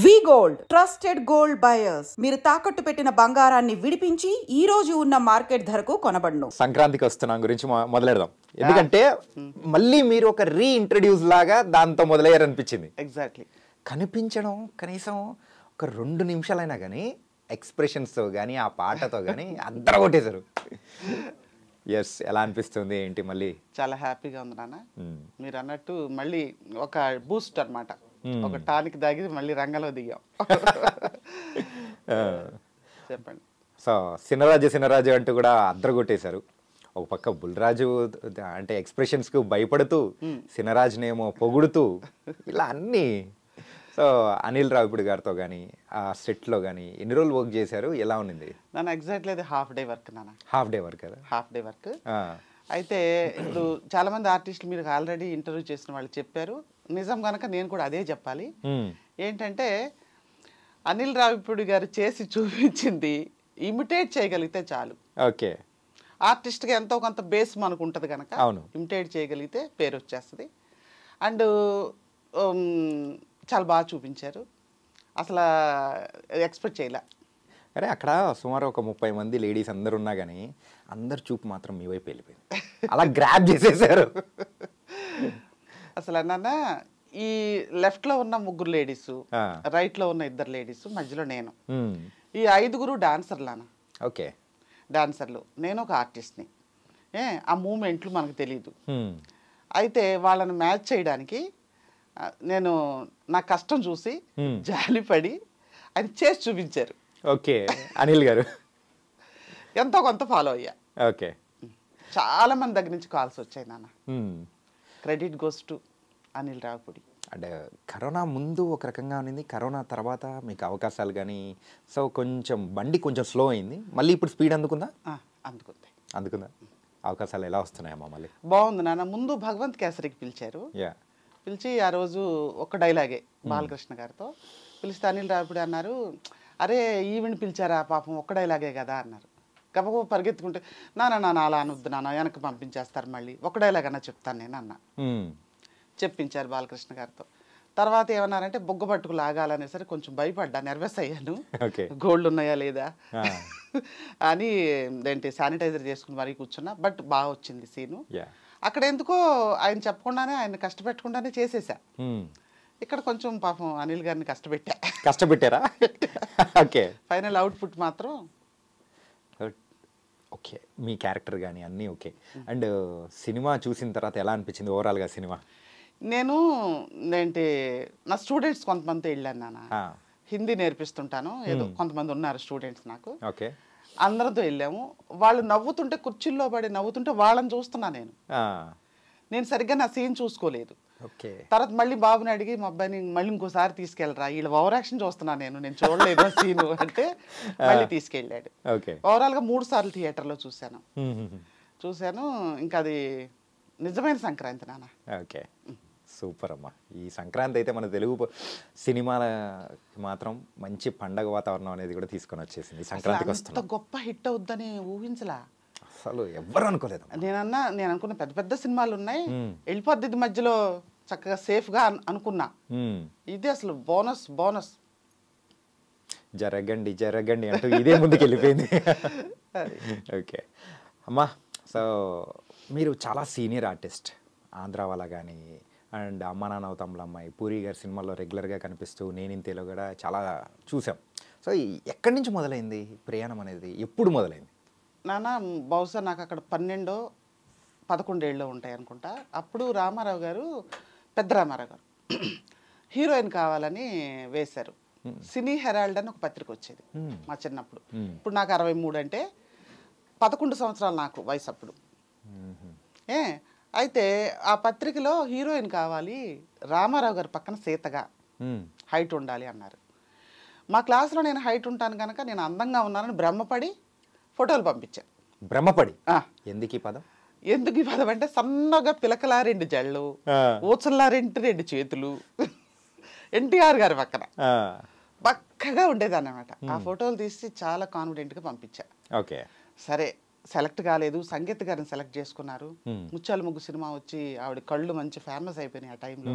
వి gold trusted gold buyers మీరు తాకట్టు పెట్టిన బంగారాన్ని విడిపించి ఈ రోజు ఉన్న మార్కెట్ ధరకు కొనబడును. సంక్రాంతికి వస్తున్నాం గురించి మొదలెడదాం. ఎందుకంటే మళ్ళీ మీరు ఒక రీఇంట్రడ్యూస్ లాగా దాంతో మొదలయ్యారనిపించింది. ఎగ్జాక్ట్లీ కనిపించడం కనీసం ఒక 2 నిమిషాలైనా కానీ ఎక్స్ప్రెషన్స్తో కానీ ఆ పాటతో కానీ అద్దర కొట్టేశారు. ఎస్, ఎలా అనిపిస్తుంది ఏంటి? మళ్ళీ చాలా హ్యాపీగా ఉంది నాన్న. మీరు అన్నట్టు మళ్ళీ ఒక బూస్ట్ అన్నమాట, ఒక టానిక్ దాగి మళ్ళీ రంగంలో దిగాం. చెప్పండి. సో సినరాజు అంటూ కూడా అద్దర కొట్టేశారు. ఒక పక్క బుల్రాజు అంటే ఎక్స్ప్రెషన్స్కు భయపడుతూ సినరాజునేమో పొగుడుతూ ఇలా అన్నీ. సో అనిల్ రావిపూడి గారితో కానీ ఆ సెట్లో కానీ ఎన్ని రోజులు వర్క్ చేశారు? ఎలా ఉన్నింది? నాన్న ఎగ్జాక్ట్లీ అది హాఫ్ డే వర్క్ నాన్న. హాఫ్ డే వర్క్ కదా? Half day work. అయితే ఇప్పుడు చాలా మంది ఆర్టిస్టులు మీరు ఆల్రెడీ ఇంటర్వ్యూ చేసిన వాళ్ళు చెప్పారు, నిజం కనుక నేను కూడా అదే చెప్పాలి. ఏంటంటే అనిల్ రావిపూడి గారు చేసి చూపించింది ఇమిటేట్ చేయగలిగితే చాలు. ఓకే, ఆర్టిస్ట్గా ఎంతో కొంత బేస్ మనకు ఉంటుంది కనుక ఇమిటేట్ చేయగలిగితే పేరు వచ్చేస్తుంది. అండ్ చాలా బాగా చూపించారు, అసలు ఎక్స్పెక్ట్ చేయలే. అరే అక్కడ సుమారు ఒక 30 మంది లేడీస్ అందరు ఉన్నా కానీ అందరు చూపు మాత్రం మీ వైపు వెళ్ళిపోయింది. అలా గ్రాప్ చేసేసారు. అసలు అన్న ఈ లెఫ్ట్లో ఉన్న 3 లేడీసు, రైట్లో ఉన్న 2 లేడీసు, మధ్యలో నేను, ఈ 5 డాన్సర్లానా. ఓకే, డాన్సర్లు, నేను ఒక ఆర్టిస్ట్ని. ఆ మూమెంట్లు మనకు తెలియదు. అయితే వాళ్ళని మ్యాచ్ చేయడానికి నేను నా కష్టం చూసి జాలిపడి అది చేసి చూపించారు. ఓకే, అనిల్ గారు ఎంతో కొంత ఫాలో అయ్యా. ఓకే, చాలా మంది దగ్గర నుంచి కాల్స్ వచ్చాయి నాన్న. Credit goes to Anil Ravipudi. అంటే కరోనా ముందు ఒక రకంగా ఉన్నింది, కరోనా తర్వాత మీకు అవకాశాలు కానీ సో కొంచెం బండి కొంచెం స్లో అయింది, మళ్ళీ ఇప్పుడు స్పీడ్ అందుకుందా? అందుకుందా? అవకాశాలు ఎలా వస్తున్నాయమ్మా మళ్ళీ? బాగుంది నాన్న. ముందు భగవంత్ కేసరికి పిలిచారు. పిలిచి ఆ రోజు ఒక డైలాగే బాలకృష్ణ గారితో పిలిస్తే అనిల్ రావిపూడి అన్నారు, అరే ఈవెంట్ పిలిచారా పాపం, ఒక్క డైలాగే కదా అన్నారు. గబగబ పరిగెత్తుకుంటే నాన్న అలా అనొద్దు నాన్న, వెనక్కి పంపించేస్తారు, మళ్ళీ ఒక డైలాగ్ అన్నా చెప్తాను నేను అన్న. చెప్పించారు బాలకృష్ణ గారితో. తర్వాత ఏమన్నారంటే బొగ్గ పట్టుకు లాగాలనేసరి కొంచెం భయపడ్డా, నెర్వస్ అయ్యాను, గోల్డ్ ఉన్నాయా లేదా అని ఏంటి శానిటైజర్ చేసుకుని మరీ కూర్చున్నా. బట్ బాగా వచ్చింది సీను. అక్కడ ఎందుకో ఆయన చెప్పకుండానే, ఆయన కష్టపెట్టకుండానే చేసేసా. ఇక్కడ కొంచెం పాపం అనిల్ గారిని కష్టపెట్టారా? ఓకే, ఫైనల్ అవుట్పుట్ మాత్రం ఓకే. మీ క్యారెక్టర్ కానీ అన్నీ ఓకే. అండ్ సినిమా చూసిన తర్వాత ఎలా అనిపించింది ఓవరాల్గా సినిమా? నేను ఏంటి నా స్టూడెంట్స్ కొంతమంది వెళ్ళాను నాన్న, హిందీ నేర్పిస్తుంటాను, ఏదో కొంతమంది ఉన్నారు స్టూడెంట్స్ నాకు. ఓకే, అందరితో వెళ్ళాము. వాళ్ళు నవ్వుతుంటే, కుర్చీల్లో పడి నవ్వుతుంటే వాళ్ళని చూస్తున్నా నేను సరిగ్గా నా సీన్ చూసుకోలేదు. తర్వాత మళ్ళీ బాబుని అడిగి మా అబ్బాయిని మళ్ళీ ఇంకోసారి తీసుకెళ్ళరా, వీళ్ళ ఓవర్ యాక్షన్ చూస్తున్నా నేను చూడలేదు సీను అంటే మళ్ళీ తీసుకెళ్ళాడు. ఓవరాల్గా 3 సార్లు థియేటర్లో చూశాను. ఇంకా అది నిజమైన సంక్రాంతి నాన్న. ఓకే, సూపర్ అమ్మా. ఈ సంక్రాంతి అయితే మన తెలుగు సినిమాల మాత్రం మంచి పండగ వాతావరణం అనేది కూడా తీసుకొని వచ్చేసింది. సంక్రాంతికి వస్తుంది, గొప్ప హిట్ అవుద్దని ఊహించలా అసలు, ఎవ్వరు అనుకోలేదు. నేను అనుకున్న పెద్ద సినిమాలు ఉన్నాయి, వెళ్ళిపోద్ది ఇది మధ్యలో చక్కగా సేఫ్గా అనుకున్నా. ఇది అసలు బోనస్ జరగండి అంటూ ఇదే ముందుకు వెళ్ళిపోయింది. ఓకే అమ్మా, సో మీరు చాలా సీనియర్ ఆర్టిస్ట్, ఆంధ్ర వాళ్ళ కానీ అండ్ అమ్మ నాన్న తమ్ముళ్ళ అమ్మాయి, పూరి గారి సినిమాల్లో రెగ్యులర్గా కనిపిస్తూ నేనింతేలో కూడా చాలా చూసాం. సో ఎక్కడి నుంచి మొదలైంది ప్రయాణం అనేది, ఎప్పుడు మొదలైంది? నాన్న బహుశా నాకు అక్కడ 12-11 ఏళ్ళు ఉంటాయి అనుకుంటా. అప్పుడు పెద్ద రామారావు గారు హీరోయిన్ కావాలని వేశారు. సినీ హెరాల్డ్ అని ఒక పత్రిక వచ్చేది మా చిన్నప్పుడు. ఇప్పుడు నాకు 63 అంటే 11 సంవత్సరాలు నాకు వయసు అప్పుడు. అయితే ఆ పత్రికలో హీరోయిన్ కావాలి, రామారావు గారి పక్కన సీతగా హైట్ ఉండాలి అన్నారు. మా క్లాస్లో నేను హైట్ ఉంటాను కనుక నేను అందంగా ఉన్నానని బ్రహ్మపడి ఫోటోలు పంపించాను. బ్రహ్మపడి? ఎందుకు ఈ పదం అంటే సన్నగా పిలకలా 2 జళ్ళు, ఊచల్లా 2 చేతులు, ఎన్టీఆర్ గారి పక్కన బక్కగా ఉండేదాన్ని అనమాట. ఆ ఫోటోలు తీసి చాలా కాన్ఫిడెంట్గా పంపించా. సరే సెలెక్ట్ కాలేదు, సంగీత గారిని సెలెక్ట్ చేసుకున్నారు. ముత్యాల ముగ్గు సినిమా వచ్చి ఆవిడ కళ్ళు మంచి ఫేమస్ అయిపోయినాయి ఆ టైంలో.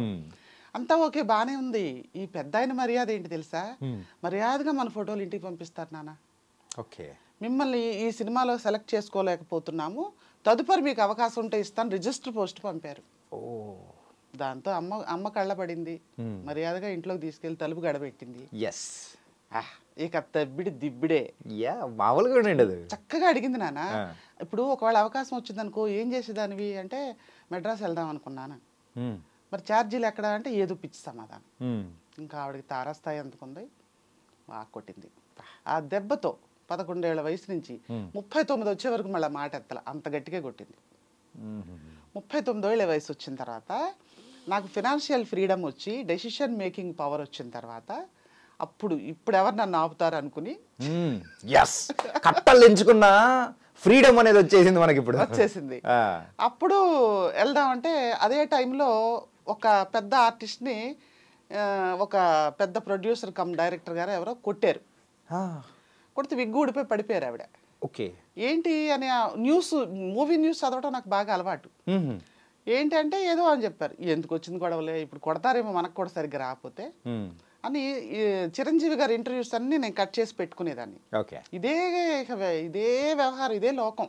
అంతా ఓకే, బాగానే ఉంది. ఈ పెద్ద ఆయన మర్యాద ఏంటి తెలుసా? మర్యాదగా మన ఫోటోలు ఇంటికి పంపిస్తారు నాన్న. ఓకే, మిమ్మల్ని ఈ సినిమాలో సెలెక్ట్ చేసుకోలేకపోతున్నాము, తదుపరి మీకు అవకాశం ఉంటే ఇస్తాను, రిజిస్టర్ పోస్ట్ పంపారు. ఓ, దాంతో అమ్మ కళ్ళబడింది. మర్యాదగా ఇంట్లోకి తీసుకెళ్ళి తలుపు గడబెట్టింది. ఎస్, ఇక తబ్బిడి దిబ్బిడే. యా, మామూలుగా ఉండదు. చక్కగా అడిగింది నాన్న. ఇప్పుడు ఒకవేళ అవకాశం వచ్చిందనుకో ఏం చేసేదానివి అంటే, మెడ్రాస్ వెళ్దాం అనుకున్నాను. మరి ఛార్జీలు ఎక్కడ అంటే, ఏదో పిచ్చి సమాధానం. ఇంకా ఆవిడకి తారాస్థాయి అందుకుంది, బాగా కొట్టింది. ఆ దెబ్బతో 11 ఏళ్ల వయసు నుంచి 39 వచ్చే వరకు మళ్ళీ మాట ఎత్తల, అంత గట్టిగా కొట్టింది. 39 ఏళ్ళ వయసు వచ్చిన తర్వాత నాకు ఫినాన్షియల్ ఫ్రీడమ్ వచ్చి డెసిషన్ మేకింగ్ పవర్ వచ్చిన తర్వాత ఇప్పుడు ఎవరు నన్ను ఆపుతారు అనుకుని కట్టలు ఎంచుకున్న ఫ్రీడమ్ అనేది వచ్చేసింది మనకి, ఇప్పుడు వచ్చేసింది. అప్పుడు వెళ్దామంటే అదే టైంలో ఒక పెద్ద ఆర్టిస్ట్ని ఒక పెద్ద ప్రొడ్యూసర్ కమ్ డైరెక్టర్ గారు ఎవరో కొట్టారు. కొడితే విగ్గు ఊడిపోయి పడిపోయారు ఆవిడ. ఓకే, ఏంటి అని న్యూస్, మూవీ న్యూస్ చదవటం నాకు బాగా అలవాటు. ఏంటంటే ఏదో అని చెప్పారు. ఎందుకు వచ్చింది గొడవలే, ఇప్పుడు కొడతారేమో మనకు కూడా సరిగ్గా రాకపోతే అని. చిరంజీవి గారి ఇంటర్వ్యూస్ అన్ని నేను కట్ చేసి పెట్టుకునేదాన్ని. ఇదే వ్యవహారం, ఇదే లోకం.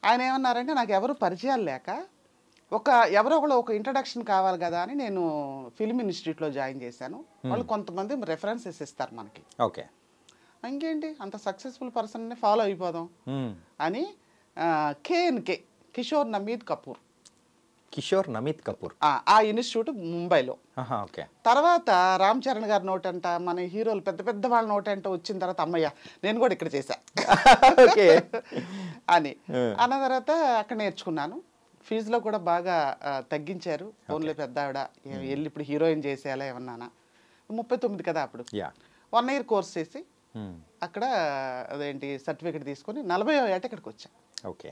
ఆయన ఏమన్నారంటే, నాకు ఎవరు పరిచయాలు లేక ఎవరో ఒక ఇంట్రడక్షన్ కావాలి కదా అని నేను ఫిల్మ్ ఇన్స్టిట్యూట్లో జాయిన్ చేశాను. వాళ్ళు కొంతమంది రెఫరెన్సెస్ ఇస్తారు మనకి. ఓకే, ఇంకేంటి అంత సక్సెస్ఫుల్ పర్సన్ని ఫాలో అయిపోదాం అని కిషోర్ నమీద్ కపూర్ ఆ ఇన్స్టిట్యూట్ ముంబైలో. తర్వాత రామ్ చరణ్ గారి నోటంట, మన హీరోలు పెద్ద పెద్ద వాళ్ళ నోటంట వచ్చిన తర్వాత, అమ్మయ్య నేను కూడా ఇక్కడ చేశా అని అన్న తర్వాత అక్కడ నేర్చుకున్నాను. ఫీజులో కూడా బాగా తగ్గించారు. ఓన్లీ పెద్ద ఆవిడ వెళ్ళి ఇప్పుడు హీరోయిన్ చేసేయాలా ఏమన్నానా, 39 కదా అప్పుడు. 1 year కోర్స్ చేసి అక్కడ అదేంటి సర్టిఫికెట్ తీసుకొని 40వ ఏట ఇక్కడికి వచ్చా. ఓకే,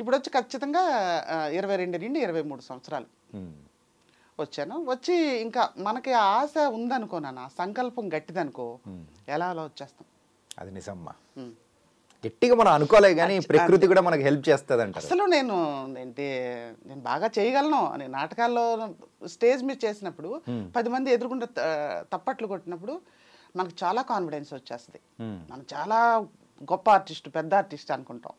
ఇప్పుడు వచ్చి ఖచ్చితంగా 22 నుండి 23 సంవత్సరాలు వచ్చాను. వచ్చి ఇంకా మనకి ఆశ ఉందనుకో నాన్న, సంకల్పం గట్టిదనుకో, ఎలా అలా వచ్చేస్తాం. అది నిజమ్మా, గట్టిగా మనం అనుకోలే కానీ ప్రకృతి కూడా మనకు హెల్ప్ చేస్తుంది అంట. అసలు నేను బాగా చేయగలను అని నాటకాల్లో స్టేజ్ మీద చేసినప్పుడు 10 మంది ఎదురుకుండా తప్పట్లు కొట్టినప్పుడు మనకు చాలా కాన్ఫిడెన్స్ వచ్చేస్తుంది. మనం చాలా గొప్ప ఆర్టిస్ట్, పెద్ద ఆర్టిస్ట్ అనుకుంటాం.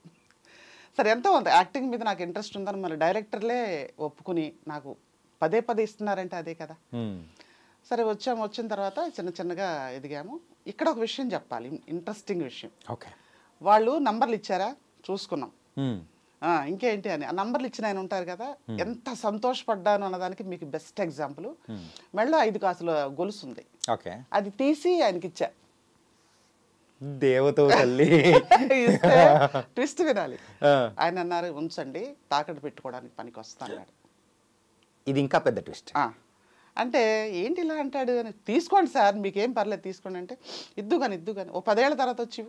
సరే, ఎంతో ఉంది యాక్టింగ్ మీద నాకు ఇంట్రెస్ట్ ఉందని మరి డైరెక్టర్లే ఒప్పుకుని నాకు పదే ఇస్తున్నారంటే అదే కదా. సరే వచ్చిన తర్వాత చిన్నగా ఎదిగాము. ఇక్కడ ఒక విషయం చెప్పాలి, ఇంట్రెస్టింగ్ విషయం. ఓకే, వాళ్ళు నంబర్లు ఇచ్చారా, చూసుకున్నాం. ఇంకేంటి అని ఆ నంబర్లు ఇచ్చిన ఆయన ఉంటారు కదా, ఎంత సంతోషపడ్డాను అన్నదానికి మీకు బెస్ట్ ఎగ్జాంపుల్. మెడలో 5 కాసుల గొలుసు ఉంది, అది తీసి ఆయనకి ఇచ్చా. దేవతో తల్లి ట్విస్ట్ వినాలి. ఆయన అన్నారు, ఉంచండి తాకట్టు పెట్టుకోవడానికి పనికి వస్తాను. ఇది ఇంకా పెద్ద ట్విస్ట్. అంటే ఏంటి ఇలా అంటాడు అని, తీసుకోండి సార్ మీకేం పర్లేదు తీసుకోండి అంటే, ఇద్దు కానీ ఓ 10 ఏళ్ల తర్వాత వచ్చి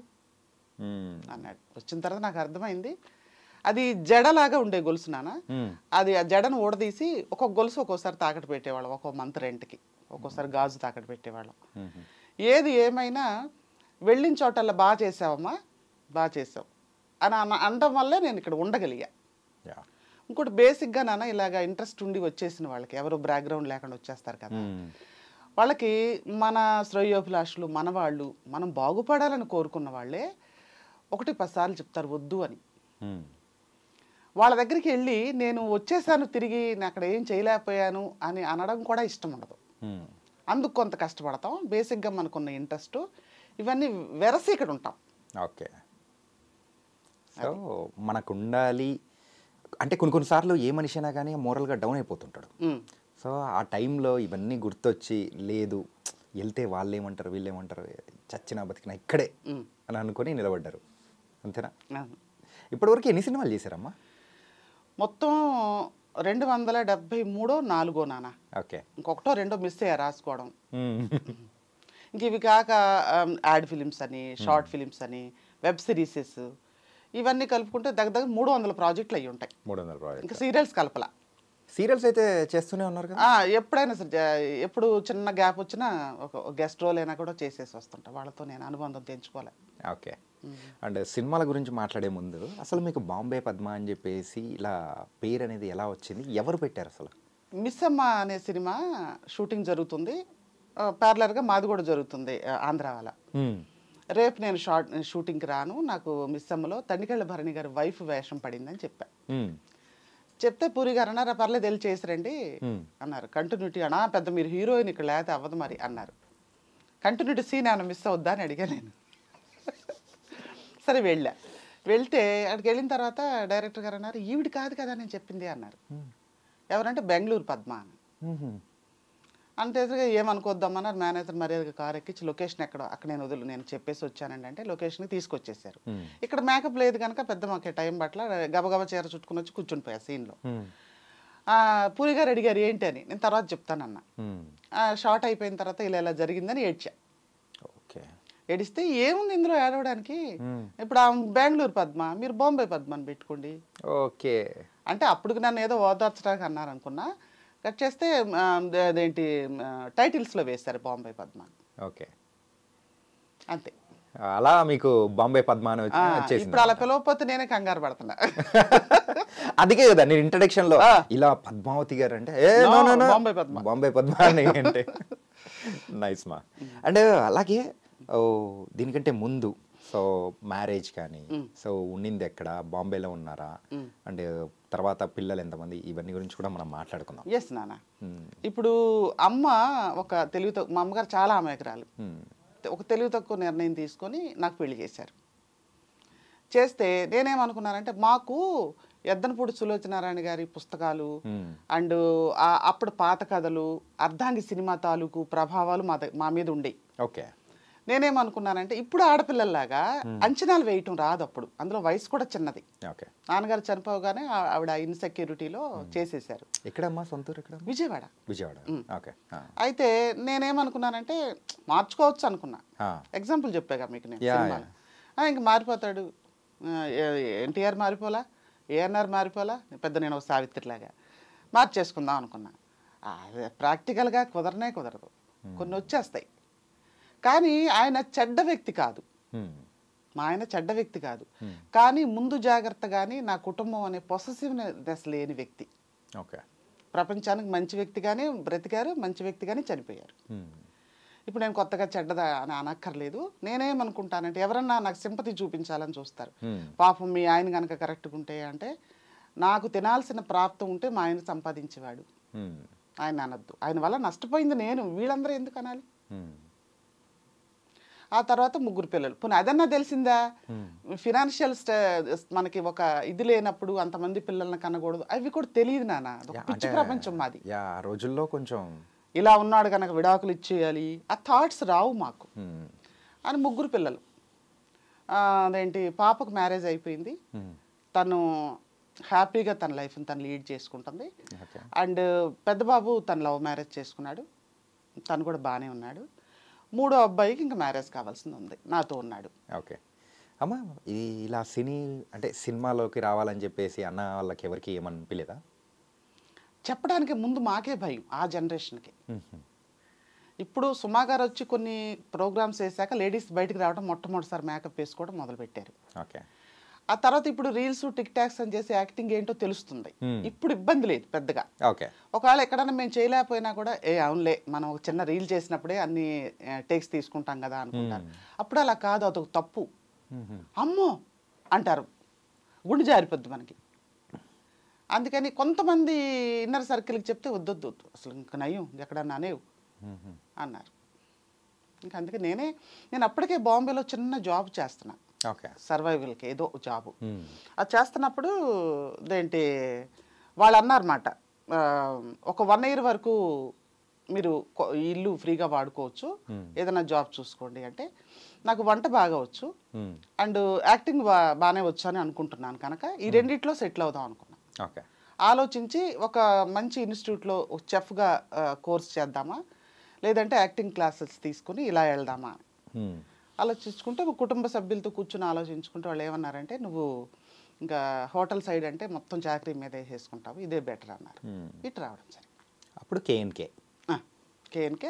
అన్నాడు. వచ్చిన తర్వాత నాకు అర్థమైంది, అది జడలాగా ఉండే గొలుసు నాన్న. అది ఆ జడను ఊడదీసి ఒక్కొక్క గొలుసు ఒక్కోసారి తాకట్టు పెట్టేవాళ్ళం, ఒక్కో మంత్ రెంట్కి, ఒక్కోసారి గాజు తాకట్టు పెట్టేవాళ్ళం. ఏది ఏమైనా వెళ్ళిన చోటల్లా బాగా చేసావమ్మా, బాగా చేసావు అని అనడం వల్లే నేను ఇక్కడ ఉండగలిగా. ఇంకోటి బేసిక్గా నాన్న, ఇలాగ ఇంట్రెస్ట్ ఉండి వచ్చేసిన వాళ్ళకి, ఎవరు బ్యాక్గ్రౌండ్ లేకుండా వచ్చేస్తారు కదా, వాళ్ళకి మన శ్రేయోభిలాషులు, మనవాళ్ళు, మనం బాగుపడాలని కోరుకున్న వాళ్ళే 1-10 సార్లు చెప్తారు వద్దు అని. వాళ్ళ దగ్గరికి వెళ్ళి నేను వచ్చేసాను తిరిగి, నేను అక్కడ ఏం చేయలేకపోయాను అని అనడం కూడా ఇష్టం ఉండదు. అందుకు కొంత కష్టపడతాం. బేసిక్గా మనకున్న ఇంట్రెస్ట్ ఇవన్నీ వెరసి ఇక్కడ ఉంటాం. ఓకే, సో మనకు ఉండాలి అంటే కొన్నిసార్లు ఏ మనిషి అయినా కానీ మోరల్గా డౌన్ అయిపోతుంటాడు. సో ఆ టైంలో ఇవన్నీ గుర్తొచ్చి, లేదు వెళ్తే వాళ్ళు ఏమంటారు వీళ్ళు ఏమంటారు, చచ్చినా బతికినా ఇక్కడే అని అనుకొని నిలబడ్డారు, అంతేనా? ఇప్పటివరకు ఎన్ని సినిమాలు చేశారమ్మా? మొత్తం 273 నాన్న. ఓకే, ఇంకొకటో రెండో మిస్ అయ్యా రాసుకోవడం. ఇంక ఇవి కాక యాడ్ ఫిలిమ్స్ అని, షార్ట్ ఫిలిమ్స్ అని, వెబ్ సిరీసెస్, ఇవన్నీ కలుపుకుంటే దగ్గర 300 ప్రాజెక్టులు అయ్యి ఉంటాయి. 300 ప్రాజెక్ట్. ఇంకా సీరియల్స్ కలపలా. సీరియల్స్ అయితే చేస్తూనే ఉన్నారు కదా? ఎప్పుడైనా సరే, ఎప్పుడు చిన్న గ్యాప్ వచ్చినా ఒక గెస్ట్ రోల్ అయినా కూడా చేసేసి వస్తుంటా. వాళ్ళతో నేను అనుబంధం తెంచుకోలే. ఓకే, అండ్ సినిమాల గురించి మాట్లాడే ముందు అసలు మీకు బాంబే పద్మ అని చెప్పేసి ఇలా పేరు అనేది ఎలా వచ్చింది, ఎవరు పెట్టారు అసలు? మిస్ అమ్మ అనే సినిమా షూటింగ్ జరుగుతుంది, ప్యారలర్గా మాది కూడా జరుగుతుంది ఆంధ్ర వాళ్ళ. రేపు నేను షూటింగ్కి రాను, నాకు మిస్ అమ్మలో తనికెళ్ళ భరణి గారి వైఫ్ వేషం పడిందని చెప్పా. చెప్తే పూరి గారు అన్నారు పర్లేదు వెళ్ళి చేసిరండి అన్నారు. కంటిన్యూటీ అన్నా పెద్ద మీరు హీరోయిన్ ఇక్కడ లేకపోతే అవ్వదు మరి అన్నారు. కంటిన్యూటీ సీన్ ఏమైనా మిస్ అవుద్దా అని అడిగా నేను. సరే వెళ్తే అక్కడికి వెళ్ళిన తర్వాత డైరెక్టర్ గారు అన్నారు ఈవిడ కాదు కదా నేను చెప్పింది అన్నారు. ఎవరంటే బెంగళూరు పద్మ అని. అంటే ఏమనుకోద్దామన్నారు. మేనేజర్ మర్యాదగా కారు ఎక్కించి లొకేషన్ ఎక్కడ అక్కడ నేను చెప్పేసి వచ్చానండి అంటే లొకేషన్కి తీసుకొచ్చేసారు. ఇక్కడ మేకప్ లేదు కనుక పెద్ద మాకు టైం పట్ల గబగబా చీర చుట్టుకుని వచ్చి కూర్చుని పోయా సీన్లో. పూరి గారు అడిగారు ఏంటి అని, నేను తర్వాత చెప్తానన్నా. షార్ట్ అయిపోయిన తర్వాత ఇలా జరిగిందని ఏడ్చా. ఏడిస్తే ఏముంది ఇందులో ఏడవడానికి, ఇప్పుడు బెంగళూరు పద్మ మీరు బాంబే పద్మ అని పెట్టుకోండి. ఓకే అంటే అప్పుడు నన్ను ఏదో ఓదార్చడానికి అన్నారు అనుకున్నా. కట్ చేస్తే అదేంటి టైటిల్స్లో వేస్తారు బాంబే పద్మ. ఓకే అంతే. అలా మీకు బాంబే పద్మ అని వచ్చేసింది. ఇప్పుడు అలా పిలవకపోతే నేనే కంగారు పడుతున్నా. అందుకే కదా నేను ఇంట్రడక్షన్ లో ఇలా పద్మావతి గారు అంటే బాంబే పద్మ అంటే నైస్ మా. అండ్ అలాగే దీనికంటే ముందు సో మ్యారేజ్ కానీ సో ఉండింది ఎక్కడ, బాంబేలో ఉన్నారా, అండ్ తర్వాత పిల్లలు ఎంతమంది, ఇవన్నీ గురించి కూడా మనం మాట్లాడుకుందాం. ఎస్ నాన్న. ఇప్పుడు అమ్మ ఒక మా అమ్మగారు చాలా అమాయకురాలు. ఒక తెలివి తక్కువ నిర్ణయం తీసుకొని నాకు పెళ్లి చేశారు. చేస్తే నేనేమనుకున్నానంటే మాకు ఎద్దనపూడి సులోచనారాయణ గారి పుస్తకాలు అండ్ అప్పుడు పాత కథలు అర్ధాంగి సినిమా తాలూకు ప్రభావాలు మా మీద ఉండేవి. ఓకే. నేనేమనుకున్నానంటే ఇప్పుడు ఆడపిల్లల్లాగా అంచనాలు వేయటం రాదు. అప్పుడు అందులో వయసు కూడా చిన్నది. నాన్నగారు చనిపోగానే ఆవిడ ఇన్సెక్యూరిటీలో చేసేసారు. ఎక్కడమ్మా సొంతూరు? ఎక్కడ? విజయవాడ. అయితే నేనేమనుకున్నానంటే మార్చుకోవచ్చు అనుకున్నా. ఎగ్జాంపుల్ చెప్పాగా మీకు నేను. ఇంక మారిపోతాడు, ఎన్టీఆర్ మారిపోలా, ఏఎన్ఆర్ మారిపోలా, పెద్ద నేను ఒక సావిత్రిలాగా మార్చేసుకుందాం అనుకున్నా. ప్రాక్టికల్గా కుదరదు, కొన్ని వచ్చేస్తాయి. కానీ ఆయన చెడ్డ వ్యక్తి కాదు, మా ఆయన చెడ్డ వ్యక్తి కాదు. కానీ ముందు జాగ్రత్త కానీ నా కుటుంబం అనే పొసెసివ్నెస్ లేని వ్యక్తి. ప్రపంచానికి మంచి వ్యక్తిగానే బ్రతికారు, మంచి వ్యక్తిగానే చనిపోయారు. ఇప్పుడు నేను కొత్తగా చెడ్డదా అని అనక్కర్లేదు. నేనేమనుకుంటానంటే ఎవరన్నా నాకు సింపతి చూపించాలని చూస్తారు. పాపం మీ ఆయన కనుక కరెక్ట్గా ఉంటే అంటే నాకు తినాల్సిన ప్రాప్తం ఉంటే మా ఆయన సంపాదించేవాడు, ఆయన అనద్దు. ఆయన వల్ల నష్టపోయింది నేను, వీళ్ళందరూ ఎందుకు అనాలి? ఆ తర్వాత 3 పిల్లలు. పోనీ అదన్నా తెలిసిందా? ఫినాన్షియల్ మనకి ఒక ఇది లేనప్పుడు అంతమంది పిల్లల్ని కనకూడదు, అవి కూడా తెలియదు నాన్న. పిచ్చి ప్రపంచం మాది. రోజుల్లో కొంచెం ఇలా ఉన్నాడు కనుక విడాకులు ఇచ్చేయాలి ఆ థాట్స్ రావు మాకు అని. 3 పిల్లలు. అదేంటి పాపకు మ్యారేజ్ అయిపోయింది, తను హ్యాపీగా తన లైఫ్ని తను లీడ్ చేసుకుంటుంది. అండ్ పెద్ద బాబు తను లవ్ మ్యారేజ్ చేసుకున్నాడు, తను కూడా బాగానే ఉన్నాడు. 3వ అబ్బాయికి ఇంకా మ్యారేజ్ కావాల్సింది ఉంది, నాతో ఉన్నాడు. ఓకే అమ్మ, ఇది ఇలా సినిమాలోకి రావాలని చెప్పేసి అన్న వాళ్ళకి ఎవరికి ఏమనిపించలేదా? చెప్పడానికి ముందు మాకే భయం ఆ జనరేషన్కి. ఇప్పుడు సుమా గారు వచ్చి కొన్ని ప్రోగ్రామ్స్ వేసాక లేడీస్ బయటకు రావడం, మొట్టమొదటిసారి మేకప్ వేసుకోవడం మొదలుపెట్టారు. ఓకే. ఆ తర్వాత ఇప్పుడు రీల్స్ టిక్ టాక్స్ అని చేసి యాక్టింగ్ ఏంటో తెలుస్తుంది. ఇప్పుడు ఇబ్బంది లేదు పెద్దగా. ఒకవేళ ఎక్కడన్నా మేము చేయలేకపోయినా కూడా అవునులే మనం ఒక చిన్న రీల్ చేసినప్పుడే అన్ని టేక్స్ తీసుకుంటాం కదా అనుకుంటారు. అప్పుడు అలా కాదు, అదొక తప్పు. అమ్మో అంటారు, గుండె జారిపోద్ది మనకి. అందుకని కొంతమంది ఇన్నర్ సర్కిల్కి చెప్తే వద్దొద్దు అసలు ఇంకా నయం ఎక్కడన్నా అనేవు అన్నారు. ఇంకా అందుకే నేను అప్పటికే బాంబేలో చిన్న జాబ్ చేస్తున్నా, సర్వైవల్కి ఏదో జాబు. అది చేస్తున్నప్పుడు అదేంటి వాళ్ళు అన్నారన్నమాట, ఒక 1 year వరకు మీరు ఇల్లు ఫ్రీగా వాడుకోవచ్చు, ఏదైనా జాబ్ చూసుకోండి అంటే. నాకు వంట బాగా వచ్చు అండ్ యాక్టింగ్ బాగానే వచ్చు అని అనుకుంటున్నాను కనుక ఈ రెండిట్లో సెటిల్ అవుదాం అనుకున్నాను. ఆలోచించి ఒక మంచి ఇన్స్టిట్యూట్లో చెఫ్గా కోర్స్ చేద్దామా, లేదంటే యాక్టింగ్ క్లాసెస్ తీసుకుని ఇలా వెళ్దామా ఆలోచించుకుంటే కుటుంబ సభ్యులతో కూర్చుని ఆలోచించుకుంటే వాళ్ళు ఏమన్నారంటే నువ్వు ఇంకా హోటల్ సైడ్ అంటే మొత్తం చాకరీ మీద వేసేసుకుంటావు, ఇదే బెటర్ అన్నారు. ఇటు రావడం సరే. అప్పుడు కేఎన్కే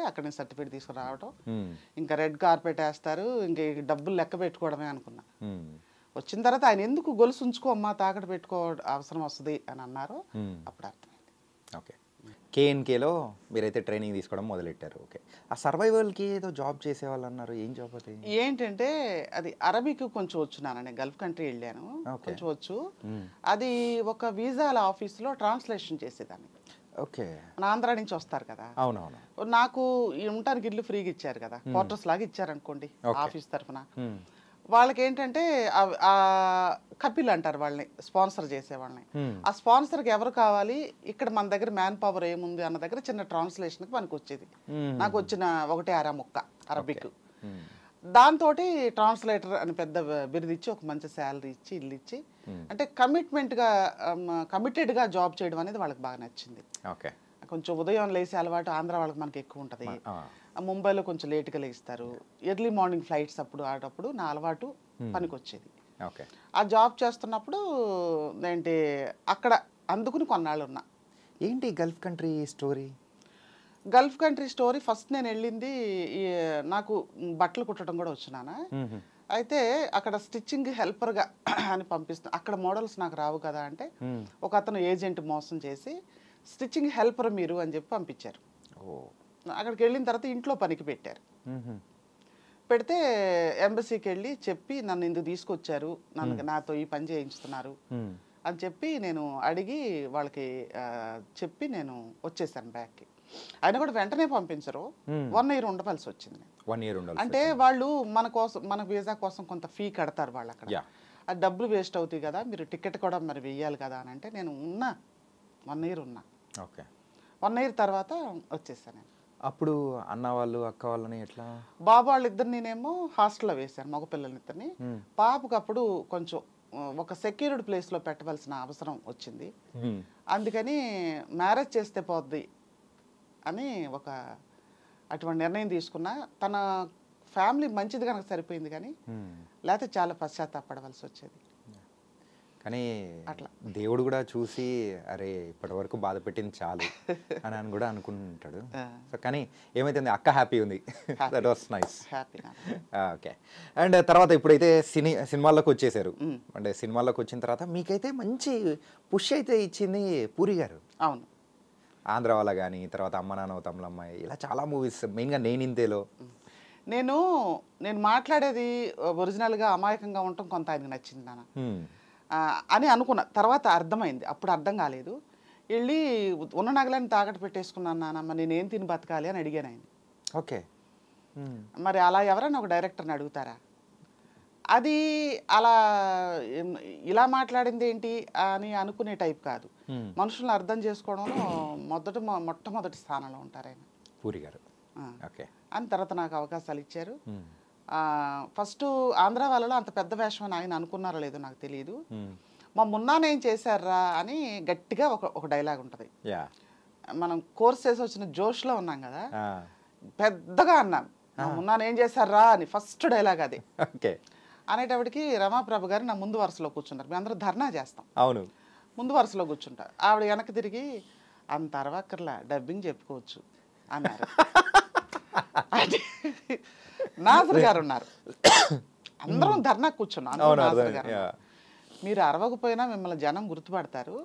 అక్కడ నుంచి సర్టిఫికేట్ తీసుకురావడం, ఇంకా రెడ్ కార్పెట్ వేస్తారు, ఇంకా డబ్బులు లెక్క పెట్టుకోవడమే అనుకున్నా. వచ్చిన తర్వాత ఆయన ఎందుకు గొలుసు ఉంచుకో అమ్మా తాకట్టు పెట్టుకో అవసరం వస్తుంది అని అన్నారు. అప్పుడు అర్థమైంది. ఓకే. కేఎన్కేలో మీరైతే ట్రైనింగ్ తీసుకోవడం మొదలెట్టారు. ఓకే. ఆ సర్వైవల్కి ఏదో జాబ్ చేసేవాళ్ళు అన్నారు, ఏం జాబ్ అది? ఏంటంటే అది అరబిక్ కొంచెం వచ్చు నేను గల్ఫ్ కంట్రీ వెళ్ళాను, కొంచెం వచ్చు. అది ఒక వీసాల ఆఫీస్లో ట్రాన్స్లేషన్ చేసేదాన్ని. ఓకే. మన ఆంధ్ర నుంచి వస్తారు కదా. అవునవును. నాకు ఉండటానికి ఇల్లు ఫ్రీగా ఇచ్చారు కదా, క్వార్టర్స్ లాగా ఇచ్చారనుకోండి ఆఫీస్ తరఫున. వాళ్ళకి ఏంటంటే కపిల్ అంటారు వాళ్ళని, స్పాన్సర్ చేసే వాళ్ళని. ఆ స్పాన్సర్కి ఎవరు కావాలి, ఇక్కడ మన దగ్గర మ్యాన్ పవర్ ఏముంది అన్న దగ్గర చిన్న ట్రాన్స్లేషన్కి మనకు వచ్చేది. నాకు వచ్చిన ఒకటే ముక్క అరబిక్. దాంతో ట్రాన్స్లేటర్ అని పెద్ద బిరుదు ఇచ్చి ఒక మంచి శాలరీ ఇచ్చి ఇల్లు ఇచ్చి, అంటే కమిటెడ్గా జాబ్ చేయడం అనేది వాళ్ళకి బాగా నచ్చింది. ఓకే. కొంచెం ఉదయం లేసే అలవాటు ఆంధ్ర వాళ్ళకి మనకి ఎక్కువ ఉంటుంది. ముంబైలో కొంచెం లేట్గా లేస్తారు, ఎర్లీ మార్నింగ్ ఫ్లైట్స్ అప్పుడు నా అలవాటు పనికి వచ్చేది. ఓకే. ఆ జాబ్ చేస్తున్నప్పుడు ఏంటి అక్కడ అందుకుని కొన్నాళ్ళు ఉన్నా. ఏంటి Gulf country story? Gulf country story first నేను వెళ్ళింది, నాకు బట్టలు కుట్టడం కూడా వచ్చినానా. అయితే అక్కడ స్టిచ్చింగ్ హెల్పర్గా అని పంపిస్తున్నా. అక్కడ మోడల్స్ నాకు రావు కదా అంటే ఒక అతను ఏజెంట్ మోసం చేసి స్టిచ్చింగ్ హెల్పర్ మీరు అని చెప్పి పంపించారు. అక్కడికి వెళ్ళిన తర్వాత ఇంట్లో పనికి పెట్టారు. పెడితే ఎంబసీకి వెళ్ళి చెప్పి నన్ను ఇందుకు తీసుకొచ్చారు, నాతో ఈ పని చేయించుతున్నారు అని చెప్పి నేను అడిగి వాళ్ళకి చెప్పి నేను వచ్చేసాను బ్యాక్కి. ఆయన కూడా వెంటనే పంపించరు, 1 year ఉండవలసి వచ్చింది. 1 year అంటే వాళ్ళు మన వీసా కోసం కొంత ఫీ కడతారు వాళ్ళు అక్కడ. ఆ డబ్బులు వేస్ట్ అవుతాయి కదా, మీరు టికెట్ కూడా మరి వెయ్యాలి కదా అని అంటే నేను ఉన్నా 1 year ఉన్నా. ఓకే. 1 year తర్వాత వచ్చేసాను నేను. అప్పుడు అన్న వాళ్ళు అక్క వాళ్ళని ఎట్లా? బాబు వాళ్ళిద్దరిని నేనేమో హాస్టల్లో వేశాను, మగ పిల్లలిద్దరిని. పాపకు అప్పుడు కొంచెం ఒక సెక్యూర్డ్ ప్లేస్లో పెట్టవలసిన అవసరం వచ్చింది. అందుకని మ్యారేజ్ చేస్తే పోద్ది అని అటువంటి నిర్ణయం తీసుకున్నా. తన ఫ్యామిలీ మంచిది కనుక సరిపోయింది, కానీ లేకపోతే చాలా పశ్చాత్తాపడవలసి వచ్చేది. కానీ దేవుడు కూడా చూసి అరే ఇప్పటి వరకు బాధ పెట్టింది చాలు అని కూడా అనుకుంటాడు. సో కానీ ఏమైతుంది, అక్క హ్యాపీ ఉంది. That was nice. Okay. And తర్వాత ఇప్పుడైతే సినిమాల్లోకి వచ్చేసారు. అంటే సినిమాల్లోకి వచ్చిన తర్వాత మీకైతే మంచి పుష్ అయితే ఇచ్చింది పూరి గారు. అవును. ఆంధ్ర వాళ్ళ కానీ, తర్వాత అమ్మ నాన్న తమ్ముళ్ళమ్మాయి, ఇలా చాలా మూవీస్, మెయిన్గా నేను ఇంతేలో. నేను మాట్లాడేది ఒరిజినల్గా అమాయకంగా ఉండటం కొంత ఆయనకు నచ్చింది నాన్న అని అనుకున్నా. తర్వాత అర్థమైంది, అప్పుడు అర్థం కాలేదు. వెళ్ళి ఉన్న నగలని తాకట్టు పెట్టేసుకున్నాను నాన్నమ్మ, నేనేం తిని బతకాలి అని అడిగాను ఆయన. ఓకే. మరి అలా ఎవరైనా ఒక డైరెక్టర్ని అడుగుతారా? అది అలా ఇలా మాట్లాడింది ఏంటి అని అనుకునే టైప్ కాదు. మనుషులను అర్థం చేసుకోవడంలో మొట్టమొదటి స్థానంలో ఉంటారు ఆయన, పూరి గారు. ఓకే. అని తర్వాత నాకు అవకాశాలు ఇచ్చారు. ఫస్ట్ ఆంధ్ర వాళ్ళలో అంత పెద్ద వేషం అని ఆయన అనుకున్నారో లేదో నాకు తెలియదు. మా మున్నానేం చేశారా అని గట్టిగా ఒక డైలాగ్ ఉంటుంది. మనం కోర్స్ చేసి వచ్చిన జోష్లో ఉన్నాం కదా, పెద్దగా అన్నాను మున్నానేం చేశారా అని, ఫస్ట్ డైలాగ్ అది. అనేటప్పటికి రమాప్రభ గారు నా ముందు వరుసలో కూర్చున్నారు. మేము అందరూ ధర్నా చేస్తాం, అవును, ముందు వరుసలో కూర్చుంటారు. ఆవిడ వెనక్కి తిరిగి అంత అరవక్కర్లా డబ్బింగ్ చెప్పుకోవచ్చు అన్నారు. నాసర్ గారు ఉన్నారు, అందరం ధర్నా కూర్చున్నాం. మీరు అరవకపోయినా మిమ్మల్ని జనం గుర్తుపడతారు,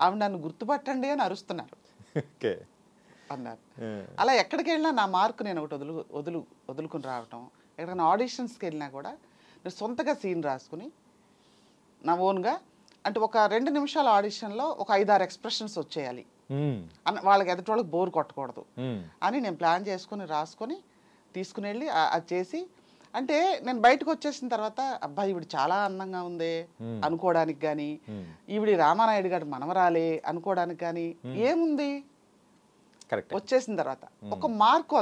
ఆవిడ నన్ను గుర్తుపట్టండి అని అరుస్తున్నారు అన్నారు. అలా ఎక్కడికి వెళ్ళినా నా మార్కు నేను ఒకటి వదులుకుని రావటం. ఎక్కడికైనా ఆడిషన్స్కి వెళ్ళినా కూడా నేను సొంతగా సీన్ రాసుకుని నా ఓన్గా, అంటే ఒక 2 నిమిషాల ఆడిషన్లో ఒక 5-6 ఎక్స్ప్రెషన్స్ వచ్చేయాలి అని, వాళ్ళకి ఎదుటి వాళ్ళకి బోర్ కొట్టకూడదు అని నేను ప్లాన్ చేసుకుని రాసుకొని తీసుకుని వెళ్ళి అది చేసి, అంటే నేను బయటకు వచ్చేసిన తర్వాత అబ్బాయి ఈవిడ చాలా అందంగా ఉంది అనుకోవడానికి కానీ, ఈవిడ రామానాయుడు గారు మనవరాలే అనుకోవడానికి కానీ ఏముంది. వచ్చేసిన తర్వాత ఒక మార్క్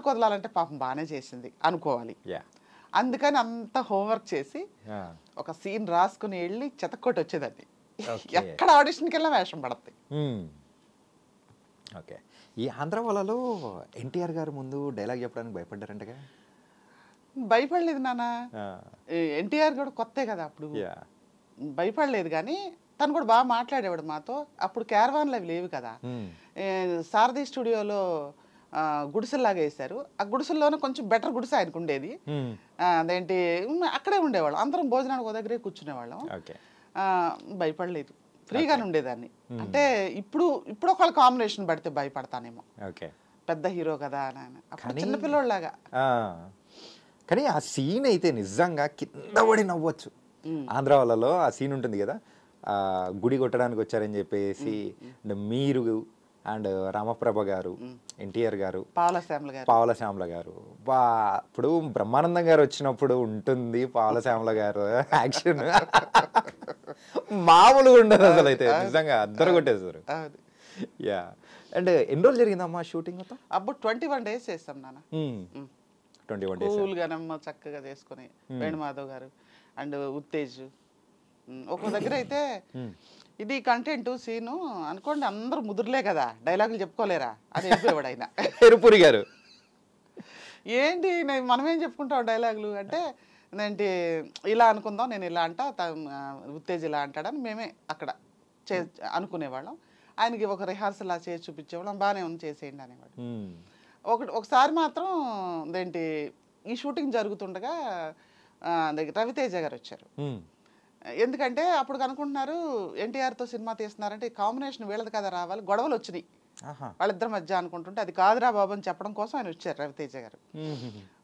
వదలాలంటే పాపం బాగానే చేసింది అనుకోవాలి. అందుకని అంత హోంవర్క్ చేసి ఒక సీన్ రాసుకుని వెళ్ళి చెతక్కొట్టి వచ్చేదాన్ని. ఎక్కడ ఆడిషన్కి వెళ్ళినా వేషం పడతాయి. ఓకే. ఈ ఆంధ్ర వాళ్ళలో ఎన్టీఆర్ గారు ముందు డైలాగ్ చెప్పడానికి భయపడ్డారంటగా? భయపడలేదు నాన్న, ఎన్టీఆర్ కూడా కొత్తే కదా అప్పుడు, భయపడలేదు. కానీ తను కూడా బాగా మాట్లాడేవాడు మాతో. అప్పుడు క్యారవాన్లు అవి లేవు కదా, సారథి స్టూడియోలో గుడిసెల్లాగా వేశారు. ఆ గుడిసెల్లోనే కొంచెం బెటర్ గుడిసె ఆయనకు ఉండేది. అదేంటి అక్కడే ఉండేవాళ్ళం, అందరం భోజనానికి ఒక దగ్గరే కూర్చునేవాళ్ళం. భయపడలేదు. ఫ్రీగానే ఉండేదాన్ని. అంటే ఇప్పుడు ఒకళ్ళ కాంబినేషన్ పడితే భయపడతానేమో, ఓకే పెద్ద హీరో కదా అని. అప్పుడు చిన్నపిల్లోళ్ళలాగా. కానీ ఆ సీన్ అయితే నిజంగా కింద పడి నవ్వచ్చు. ఆంధ్ర వాళ్ళలో ఆ సీన్ ఉంటుంది కదా, గుడి కొట్టడానికి వచ్చారని చెప్పేసి మీరు అండ్ రామప్రభ గారు, ఎన్టీఆర్ గారు, పావల శ్యామల గారు, ఇప్పుడు బ్రహ్మానందం గారు వచ్చినప్పుడు ఉంటుంది పావల శ్యామల గారు యాక్షన్ మామూలుగా ఉండదు అసలు. అయితే నిజంగా అద్దరు కొట్టేశారు. యా. అండ్ ఎన్ని రోజులు జరిగిందమ్మా షూటింగ్ మొత్తం? అప్పుడు 21 days చేస్తాం నాన్న. 21 days కూల్గానమ్మ చక్కగా చేసుకుని, వేణుమాధవ్ గారు అండ్ ఉత్తేజ్ ఒక్కో దగ్గర అయితే ఇది కంటెంట్ సీను అనుకోండి, అందరూ ముదురులే కదా, డైలాగులు చెప్పుకోలేరా అని చెప్పేవాడు ఆయన. ఎరుపురి గారు ఏంటి మనమేం చెప్పుకుంటాం డైలాగులు అంటే, ఏంటి ఇలా అనుకుందాం, నేను ఇలా అంటా, ఉత్తేజ్ ఇలా అంటాడని మేమే అక్కడ అనుకునేవాళ్ళం. ఆయనకి ఒక రిహార్సల్ అలా చేసి చూపించేవాళ్ళం, బాగానే ఉంది చేసేయండి అనేవాడు. ఒకసారి మాత్రం ఏంటి ఈ షూటింగ్ జరుగుతుండగా రవితేజ గారు వచ్చారు. ఎందుకంటే అప్పుడు అనుకుంటున్నారు ఎన్టీఆర్తో సినిమా తీస్తున్నారంటే కాంబినేషన్ వీళ్ళది కదా రావాలి, గొడవలు వచ్చినాయి వాళ్ళిద్దరి మధ్య అనుకుంటుంటే, అది కాదురా బాబు అని చెప్పడం కోసం ఆయన వచ్చారు రవితేజ గారు.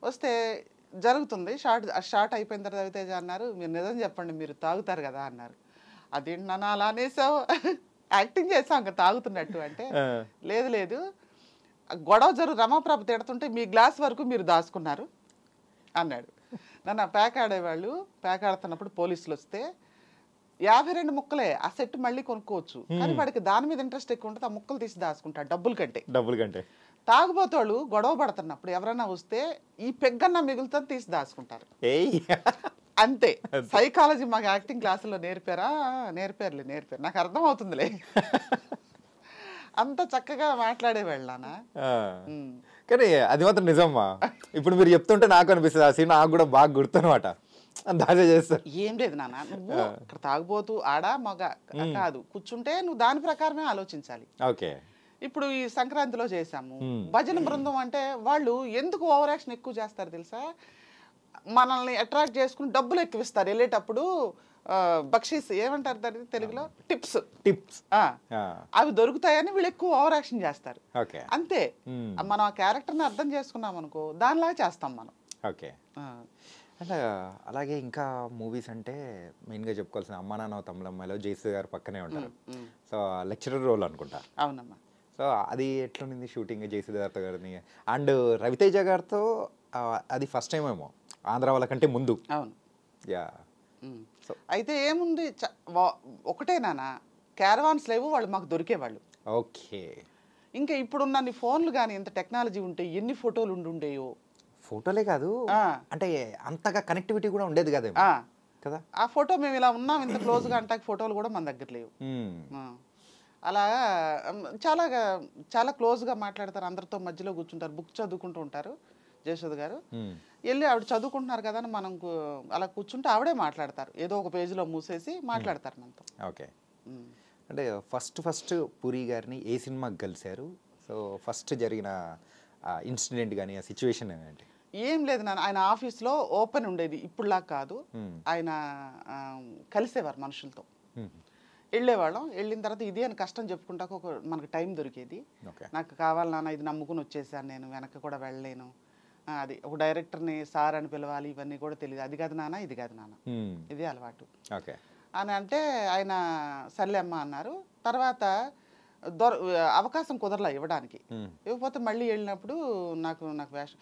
వస్తే జరుగుతుంది షార్ట్ అయిపోయిన తర్వాత రవితేజ అన్నారు, మీరు నిజం చెప్పండి మీరు తాగుతారు కదా అన్నారు. అదేంటి నాన్న అలా అనేసావు, యాక్టింగ్ చేసాం ఇంకా తాగుతున్నట్టు అంటే, లేదు గొడవ రమాప్రభ తిడుతుంటే మీ గ్లాస్ వరకు మీరు దాచుకున్నారు అన్నాడు. నన్ను ప్యాక్ ఆడేవాళ్ళు, ప్యాక్ ఆడుతున్నప్పుడు పోలీసులు వస్తే 52 ముక్కలే, ఆ సెట్ మళ్ళీ కొనుక్కోవచ్చు, కానీ వాడికి దాని మీద ఇంట్రెస్ట్ ఎక్కువ ఉంటుంది, ఆ ముక్కలు తీసి దాచుకుంటాడు డబ్బుల కంటే. తాగుబోతోళ్ళు గొడవ పడుతున్నప్పుడు ఎవరైనా వస్తే ఈ పెగ్గన్నా మిగులుతో తీసి దాచుకుంటారు. అంతే. సైకాలజీ మాకు యాక్టింగ్ క్లాసులో నేర్పారు, నాకు అర్థం అవుతుందిలే. అంత చక్కగా మాట్లాడేవాళ్ళు నాన్న. కానీ అది మాత్రం నిజమ్మా, ఇప్పుడు మీరు చెప్తుంటే నాకు అనిపిస్తుంది ఆ సీన్ నాకు కూడా బాగా గుర్తునమాట. దాని చేస్తారు ఏం లేదు నాన్న, నువ్వు ఇక్కడ తాగుబోతూ ఆడా మగ కాదు, కూర్చుంటే నువ్వు దాని ప్రకారమే ఆలోచించాలి. ఓకే. ఇప్పుడు ఈ సంక్రాంతిలో చేసాము భజన బృందం అంటే, వాళ్ళు ఎందుకు ఓవర్ యాక్షన్ ఎక్కువ చేస్తారు తెలుసా? మనల్ని అట్రాక్ట్ చేసుకుని డబ్బులు ఎక్కువ ఇస్తారు వెళ్ళేటప్పుడు, బక్షీస్ ఏమంటారు దాన్ని తెలుగులో, టిప్స్ అవి దొరుకుతాయని వీళ్ళు ఎక్కువ ఓవర్ యాక్షన్ చేస్తారు. అంతే. మనం ఆ క్యారెక్టర్ని అర్థం చేసుకున్నాం అనుకో, దానిలాగా చేస్తాం మనం. ఓకే. అంటే అలాగే ఇంకా మూవీస్ అంటే మెయిన్గా చెప్పుకోవాల్సిన అమ్మా నాన్న తమ్ముళ్ళమ్మాయిలో జయసూర్య గారు పక్కనే ఉంటారు. సో లెక్చరర్ రోల్ అనుకుంటా. అవునమ్మా. సో అది ఎట్లుంది షూటింగ్ జయసూర్య గారిని అండ్ రవితేజ గారితో? అది ఫస్ట్ టైం ఏమో ఆంధ్ర వాళ్ళకంటే ముందు. అవును. యా. అయితే ఏముంది, ఒకటే నాన్న, క్యారవాన్స్ లేవు, వాళ్ళు మాకు దొరికేవాళ్ళు. ఓకే. ఇంకా ఇప్పుడున్న ఫోన్లు కానీ ఇంత టెక్నాలజీ ఉంటే ఎన్ని ఫోటోలు ఉండేయో. ఫోటోలే కాదు, అంటే అంతగా కనెక్టివిటీ కూడా ఉండేది కదా కదా. ఆ ఫోటో మేము ఇలా ఉన్నాం ఇంత క్లోజ్గా అంటే ఫోటోలు కూడా మన దగ్గర లేవు. అలా చాలా క్లోజ్గా మాట్లాడతారు, అందరితో మధ్యలో కూర్చుంటారు, బుక్ చదువుకుంటూ ఉంటారు జయసుధ గారు. వెళ్ళి ఆవిడ చదువుకుంటున్నారు కదా అని మనం అలా కూర్చుంటే ఆవిడే మాట్లాడతారు, ఏదో ఒక పేజీలో మూసేసి మాట్లాడతారు మనతో. ఓకే. అంటే ఫస్ట్ పూరి గారిని ఏ సినిమాకి కలిశారు? సో ఫస్ట్ జరిగిన ఇన్సిడెంట్ కానీ ఆ సిచ్యువేషన్ ఏంటి? ఏం లేదు నాన్న, ఆయన ఆఫీస్లో ఓపెన్ ఉండేది, ఇప్పుడులా కాదు. ఆయన కలిసేవారు మనుషులతో, వెళ్ళేవాళ్ళం. వెళ్ళిన తర్వాత ఇది అని కష్టం చెప్పుకుంటాక మనకు టైం దొరికేది. నాకు కావాలి నాన్న, ఇది నమ్ముకుని వచ్చేసాను నేను, వెనక్కి కూడా వెళ్ళలేను, అది ఒక డైరెక్టర్ని సార్ అని పిలవాలి, ఇవన్నీ కూడా తెలియదు, అది కాదు నాన్న ఇది కాదు నాన్న, ఇది అలవాటు అని అంటే ఆయన సర్లేమ్మ అన్నారు. తర్వాత అవకాశం కుదరలా ఇవ్వడానికి, ఇవ్వకపోతే మళ్ళీ వెళ్ళినప్పుడు నాకు వేషం,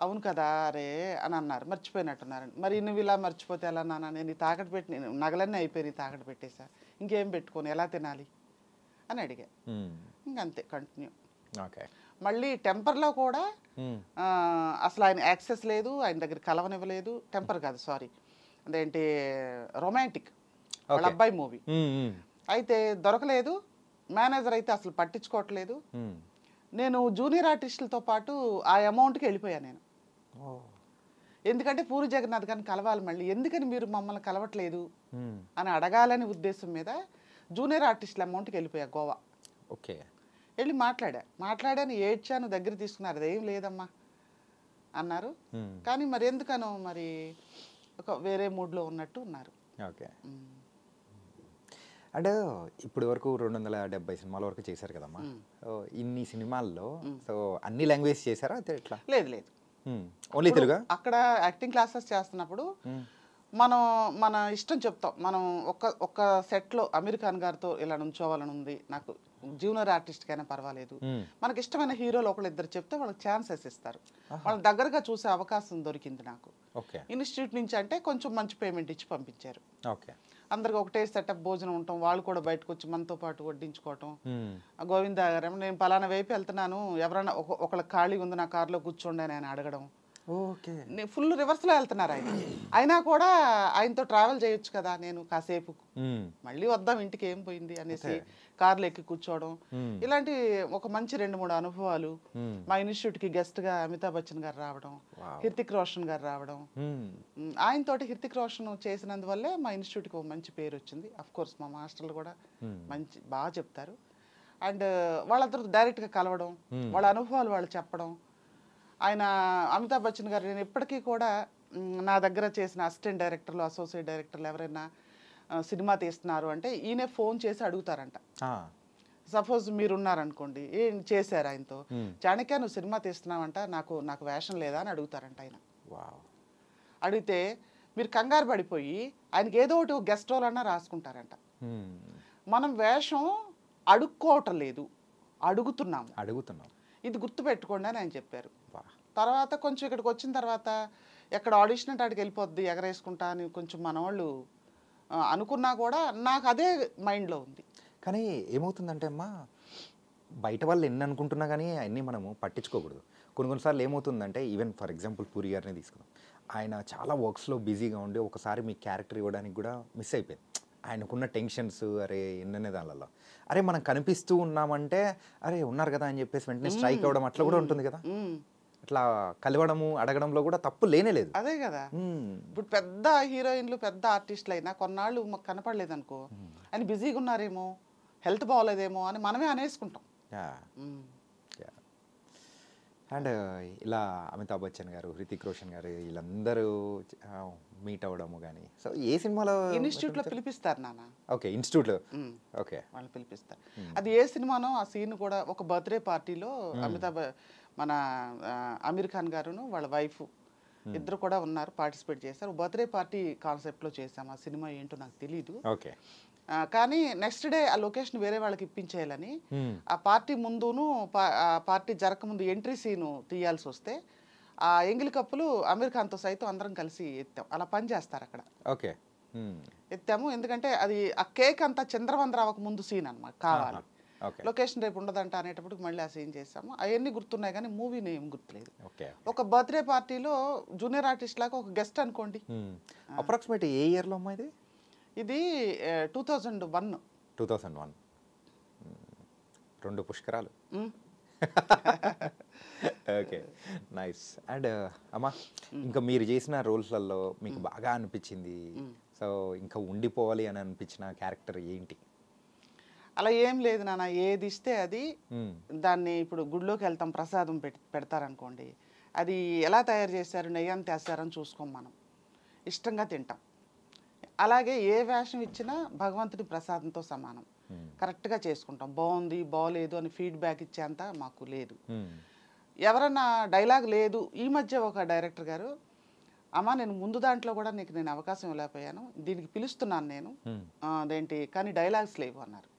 అవును కదా అరే అని అన్నారు, మర్చిపోయినట్టున్నారని. మరి నువ్వు ఇలా మర్చిపోతే ఎలా నాన్న, నేను తాకట్టు పెట్టి నగలన్నీ అయిపోయి తాకట్టు పెట్టేసా, ఇంకేం పెట్టుకొని ఎలా తినాలి అని అడిగా. ఇంకంతే కంటిన్యూ. మళ్ళీ టెంపర్లో కూడా అసలు ఆయన యాక్సెస్ లేదు, ఆయన దగ్గర కలవనివ్వలేదు. టెంపర్ కాదు సారీ, అదేంటి రొమాంటిక్ వాళ్ళ అబ్బాయి మూవీ అయితే దొరకలేదు. మేనేజర్ అయితే అసలు పట్టించుకోవట్లేదు. నేను జూనియర్ ఆర్టిస్టులతో పాటు ఆ అమౌంట్కి వెళ్ళిపోయాను నేను. ఎందుకంటే పూరి జగన్నాథ్ గారిని కలవాలి, మళ్ళీ ఎందుకని మీరు మమ్మల్ని కలవట్లేదు అని అడగాలని ఉద్దేశం మీద జూనియర్ ఆర్టిస్టుల అమౌంట్కి వెళ్ళిపోయా గోవా. ఓకే. వెళ్ళి మాట్లాడాను, ఏడ్చాను, దగ్గర తీసుకున్నారు, అదేం లేదమ్మా అన్నారు. కానీ మరి ఎందుకనో మరి ఒక వేరే మూడ్లో ఉన్నట్టు ఉన్నారు. ఓకే. అంటే ఇప్పటి వరకు 270 సినిమాల వరకు చేశారు కదమ్మా. ఇన్ని సినిమాల్లో సో అన్ని లాంగ్వేజ్ చేశారా అయితే ఎట్లా? లేదు లేదు, ఓన్లీ తెలుగు. అక్కడ యాక్టింగ్ క్లాసెస్ చేస్తున్నప్పుడు మనం మన ఇష్టం చెప్తాం. మనం ఒక్క సెట్లో అమీర్ ఖాన్ గారితో ఇలా నుంచోవాలని ఉంది, నాకు జూనియర్ ఆర్టిస్ట్ కైనా పర్వాలేదు, మనకి ఇష్టమైన హీరోలు ఒకళ్ళిద్దరు చెప్తే వాళ్ళకి ఛాన్సెస్ ఇస్తారు. వాళ్ళకి దగ్గరగా చూసే అవకాశం దొరికింది నాకు. ఇన్స్టిట్యూట్ నుంచి అంటే కొంచెం మంచి పేమెంట్ ఇచ్చి పంపించారు. అందరికి ఒకటే సెటప్ భోజనం ఉంటాం, వాళ్ళు కూడా బయటకు వచ్చి మనతో పాటు వడ్డించుకోవటం. గోవిందా గారు నేను పలానా వైపు వెళ్తున్నాను, ఎవరైనా ఒకళ్ళ ఖాళీ ఉంది నా కారులో కూర్చోండి అని ఆయన అడగడం. ఫుల్ రివర్స్ లో వెళ్తున్నారు ఆయన, అయినా కూడా ఆయనతో ట్రావెల్ చేయొచ్చు కదా, నేను కాసేపు మళ్ళీ వద్దాం ఇంటికి ఏం పోయింది అనేసి కార్లు ఎక్కి కూర్చోవడం. ఇలాంటి ఒక మంచి 2-3 అనుభవాలు. మా ఇన్స్టిట్యూట్ కి గెస్ట్ గా అమితాబ్ బచ్చన్ గారు రావడం, హృతిక్ రోషన్ గారు రావడం. ఆయనతోటి హృతిక్ రోషన్ చేసినందువల్లే మా ఇన్స్టిట్యూట్ కి ఒక మంచి పేరు వచ్చింది. అఫ్ కోర్స్ మా మాస్టర్లు కూడా బాగా చెప్తారు. అండ్ వాళ్ళందరూ డైరెక్ట్ గా కలవడం, వాళ్ళ అనుభవాలు వాళ్ళు చెప్పడం. ఆయన అమితాబ్ బచ్చన్ గారు నేను ఇప్పటికీ కూడా నా దగ్గర చేసిన అసిస్టెంట్ డైరెక్టర్లు, అసోసియేట్ డైరెక్టర్లు ఎవరైనా సినిమా తీస్తున్నారు అంటే ఈయనే ఫోన్ చేసి అడుగుతారంట. సపోజ్ మీరున్నారనుకోండి, ఏం చేశారు ఆయనతో, చాణక్య నువ్వు సినిమా తీస్తున్నావంట, నాకు వేషం లేదా అని అడుగుతారంట ఆయన. అడిగితే మీరు కంగారు పడిపోయి ఆయనకి ఏదో ఒకటి గెస్ట్ రోల్ అన్నా రాసుకుంటారంట. మనం వేషం అడుక్కోవటం లేదు, అడుగుతున్నాం. ఇది గుర్తుపెట్టుకోండి అని ఆయన చెప్పారు. తర్వాత కొంచెం ఇక్కడికి వచ్చిన తర్వాత ఎక్కడ ఆడిషన్ అంటే అక్కడికి వెళ్ళిపోద్ది ఎగరేసుకుంటా అని కొంచెం మనవాళ్ళు అనుకున్నా కూడా నాకు అదే మైండ్లో ఉంది. కానీ ఏమవుతుందంటే అమ్మా, బయట వాళ్ళు ఎన్ని అనుకుంటున్నా కానీ అవన్నీ మనము పట్టించుకోకూడదు. కొన్నిసార్లు ఏమవుతుందంటే, ఈవెన్ ఫర్ ఎగ్జాంపుల్ పూరి గారిని తీసుకుందాం, ఆయన చాలా వర్క్స్లో బిజీగా ఉండి ఒకసారి మీ క్యారెక్టర్ ఇవ్వడానికి కూడా మిస్ అయిపోయింది. ఆయనకున్న టెన్షన్స్, అరే ఎన్ననే దానిలో అరే మనం కనిపిస్తూ ఉన్నామంటే అరే ఉన్నారు కదా అని చెప్పేసి వెంటనే స్ట్రైక్ అవ్వడం అట్లా కూడా ఉంటుంది కదా. అట్లా కలవడము అడగడంలో కూడా తప్పు లేనేలేదు. అదే కదా, ఇప్పుడు పెద్ద హీరోయిన్లు పెద్ద ఆర్టిస్టులు అయినా కొన్నాళ్ళు మాకు కనపడలేదు అనుకో, అని బిజీగా ఉన్నారేమో, హెల్త్ బాగోలేదేమో అని మనమే అనేసుకుంటాం. అండ్ ఇలా అమితాబ్ బచ్చన్ గారు, హృతిక్ రోషన్ గారు వీళ్ళందరూ మీట్ అవ్వడము కానీ, సో ఏ సినిమాలో ఇన్స్టిట్యూట్లో పిలిపిస్తారు నాన్న. ఓకే, ఇన్స్టిట్యూట్లో ఓకే వాళ్ళు పిలిపిస్తారు. అది ఏ సినిమానో ఆ సీన్ కూడా ఒక బర్త్డే పార్టీలో మన అమీర్ ఖాన్ గారును వాళ్ళ వైఫ్ ఇద్దరు కూడా ఉన్నారు, పార్టిసిపేట్ చేశారు. బర్త్డే పార్టీ కాన్సెప్ట్లో చేసాం. ఆ సినిమా ఏంటో నాకు తెలీదు. ఓకే, కానీ నెక్స్ట్ డే ఆ లొకేషన్ వేరే వాళ్ళకి ఇప్పించేయాలని ఆ పార్టీ ముందును పార్టీ జరగకముందు ఎంట్రీ సీను తీయాల్సి వస్తే ఆ ఎంగిలి కప్పులు అమీర్ ఖాన్తో సైతం అందరం కలిసి ఎత్తాం. అలా పని చేస్తారు అక్కడ. ఓకే, ఎత్తాము. ఎందుకంటే అది ఆ కేక్ అంతా చంద్రవందరావకు ముందు సీన్ అనమాట, కావాలి. లొకేషన్ రేపు ఉండదంట అనేటప్పుడు మళ్ళీ ఆ సీన్ చేసాము. అవన్నీ గుర్తున్నాయి కానీ మూవీ నేమ్ గుర్తులేదు. ఒక బర్త్డే పార్టీలో జూనియర్ ఆర్టిస్ట్ లాగా ఒక గెస్ట్ అనుకోండి. అప్రాక్సిమేట్ ఏ ఇయర్లో అమ్మా ఇది? ఇది 2001. 2001, 2 పుష్కరాలు. Okay, nice. అండ్ అమ్మా, ఇంకా మీరు చేసిన రోల్స్లలో మీకు బాగా అనిపించింది, సో ఇంకా ఉండిపోవాలి అని అనిపించిన క్యారెక్టర్ ఏంటి? అలా ఏం లేదు నాన్న, ఏది ఇస్తే అది. దాన్ని ఇప్పుడు గుడిలోకి వెళ్తాం, ప్రసాదం పెడతారనుకోండి, అది ఎలా తయారు చేశారు, నెయ్యి అంత వేస్తారని చూసుకోం, మనం ఇష్టంగా తింటాం. అలాగే ఏ వేషం ఇచ్చినా భగవంతుడి ప్రసాదంతో సమానం, కరెక్ట్గా చేసుకుంటాం. బాగుంది బాగోలేదు అని ఫీడ్బ్యాక్ ఇచ్చేంత మాకు లేదు. ఎవరన్నా డైలాగ్ లేదు, ఈ మధ్య ఒక డైరెక్టర్ గారు, అమ్మ నేను ముందు దాంట్లో కూడా నేను అవకాశం ఇవ్వలేకపోయాను, దీనికి పిలుస్తున్నాను నేను, అదేంటి కానీ డైలాగ్స్ లేవు అన్నారు.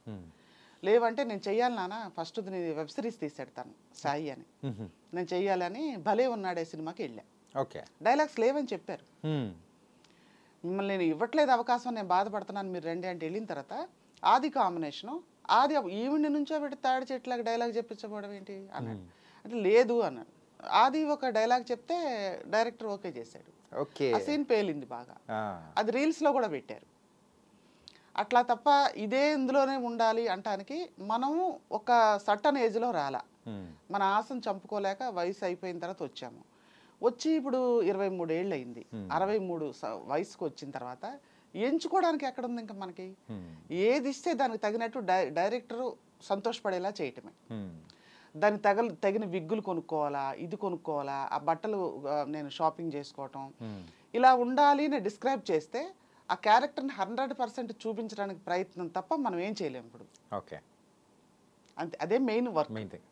లేవంటే నేను చెయ్యాలి నాన్న, ఫస్ట్ వెబ్ సిరీస్ తీసేడతాను సాయి అని, నేను చెయ్యాలని భలే ఉన్నాడే సినిమాకి వెళ్ళా. ఓకే, డైలాగ్స్ లేవని చెప్పారు. మిమ్మల్ని నేను ఇవ్వట్లేదు అవకాశం, నేను బాధపడుతున్నాను, మీరు రండి అంటే వెళ్ళిన తర్వాత ఆది కాంబినేషను, ఆది ఈవిని నుంచో పెట్టి తాడి చెట్లాగా డైలాగ్ చెప్పించబోవడం ఏంటి అన్నాడు. అంటే లేదు అన్నాడు. ఆది ఒక డైలాగ్ చెప్తే డైరెక్టర్ ఓకే చేశాడు. ఆ సీన్ పేలింది బాగా, అది రీల్స్లో కూడా పెట్టారు. అట్లా తప్ప ఇదే ఇందులోనే ఉండాలి అంటానికి మనము ఒక సర్టన్ ఏజ్లో రాలా, మన ఆశను చంపుకోలేక వయసు అయిపోయిన తర్వాత వచ్చాము. వచ్చి ఇప్పుడు 23 ఏళ్ళు అయింది, 63 వయసుకు వచ్చిన తర్వాత ఎంచుకోవడానికి ఎక్కడ ఉంది ఇంకా మనకి? ఏది ఇస్తే దానికి తగినట్టు డైరెక్టరు సంతోషపడేలా చేయటమే. దానికి తగిన విగ్గులు కొనుక్కోవాలా, ఇది కొనుక్కోవాలా, ఆ బట్టలు నేను షాపింగ్ చేసుకోవటం, ఇలా ఉండాలి అని డిస్క్రైబ్ చేస్తే ఆ క్యారెక్టర్ని 100% చూపించడానికి ప్రయత్నం తప్ప మనం ఏం చేయలేము ఇప్పుడు. ఓకే. అంతే, అదే మెయిన్ వర్క్. Main thing.